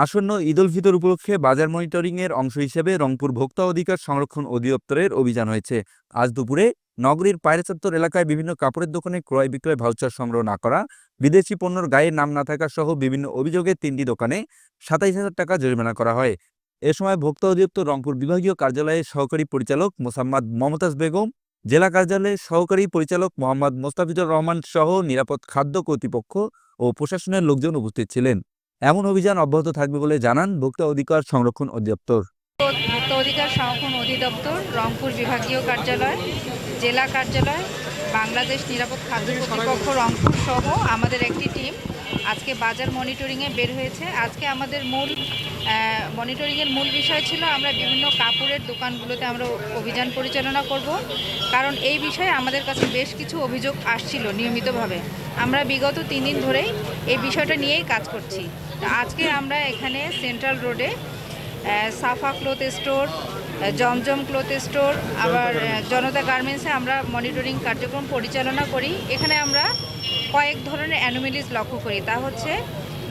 আসন্ন ঈদ উল ফিতর উপলক্ষে বাজার মনিটরিংয়ের অংশ হিসেবে রংপুর ভোক্তা অধিকার সংরক্ষণ অধিদপ্তরের অভিযান হয়েছে। আজ দুপুরে নগরীর পায়রা চত্বর এলাকায় বিভিন্ন কাপড়ের দোকানে ক্রয় বিক্রয় ভাউচার সংগ্রহ না করা, বিদেশি পণ্যের গায়ে নাম না থাকা সহ বিভিন্ন অভিযোগে ৩টি দোকানে ২৭,০০০ টাকা জরিমানা করা হয়। এ সময় ভোক্তা অধিদপ্তর রংপুর বিভাগীয় কার্যালয়ের সহকারী পরিচালক মোসাম্মদ মমতাজ বেগম, জেলা কার্যালয়ের সহকারী পরিচালক মোহাম্মদ মোস্তাফিজুর রহমান সহ নিরাপদ খাদ্য কর্তৃপক্ষ ও প্রশাসনের লোকজন উপস্থিত ছিলেন। এমন অভিযান অব্যাহত থাকবে বলে জানান ভোক্তা অধিকার সংরক্ষণ অধিদপ্তর। ভোক্তা অধিকার সংরক্ষণ অধিদপ্তর রংপুর বিভাগীয় কার্যালয়, জেলা কার্যালয়, বাংলাদেশ নিরাপদ খাদ্য কর্তৃপক্ষ রংপুর সহ আমাদের একটি টিম আজকে বাজার মনিটরিংয়ে বের হয়েছে। আজকে আমাদের মনিটরিংয়ের মূল বিষয় ছিল আমরা বিভিন্ন কাপড়ের দোকানগুলোতে আমরা অভিযান পরিচালনা করব, কারণ এই বিষয়ে আমাদের কাছে বেশ কিছু অভিযোগ আসছিল নিয়মিতভাবে। আমরা বিগত 3 দিন ধরেই এই বিষয়টা নিয়েই কাজ করছি। আজকে আমরা এখানে সেন্ট্রাল রোডে সাফা ক্লথ স্টোর, জমজম ক্লথ স্টোর, আবার জনতা গার্মেন্টসে আমরা মনিটরিং কার্যক্রম পরিচালনা করি। এখানে আমরা কয়েক ধরনের অ্যানোমেলিজ লক্ষ্য করি। তা হচ্ছে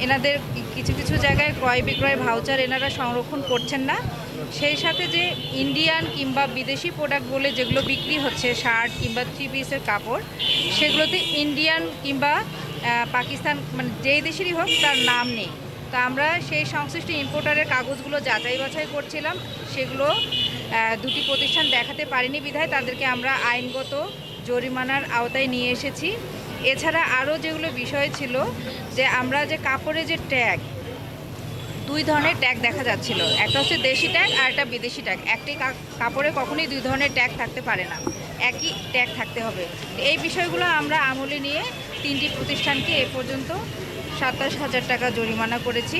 এনাদের কিছু কিছু জায়গায় ক্রয় বিক্রয় ভাউচার এনারা সংরক্ষণ করছেন না, সেই সাথে যে ইন্ডিয়ান কিংবা বিদেশি প্রোডাক্ট বলে যেগুলো বিক্রি হচ্ছে, শার্ট কিংবা 3 পিসের কাপড়, সেগুলোতে ইন্ডিয়ান কিংবা পাকিস্তান মানে যেই দেশেরই হোক তার নাম নেই। তো আমরা সেই সংশ্লিষ্ট ইম্পোর্টারের কাগজগুলো যাচাই বাছাই করছিলাম, সেগুলো দুটি প্রতিষ্ঠান দেখাতে পারিনি বিধায় তাদেরকে আমরা আইনগত জরিমানার আওতায় নিয়ে এসেছি। এছাড়া আরও যেগুলো বিষয় ছিল যে আমরা যে কাপড়ে যে ট্যাগ, 2 ধরনের ট্যাগ দেখা যাচ্ছিল, একটা হচ্ছে দেশি ট্যাগ আর একটা বিদেশি ট্যাগ। একটি কাপড়ে কখনোই 2 ধরনের ট্যাগ থাকতে পারে না, একই ট্যাগ থাকতে হবে। এই বিষয়গুলো আমরা আমলে নিয়ে 3টি প্রতিষ্ঠানকে এ পর্যন্ত 27,000 টাকা জরিমানা করেছি।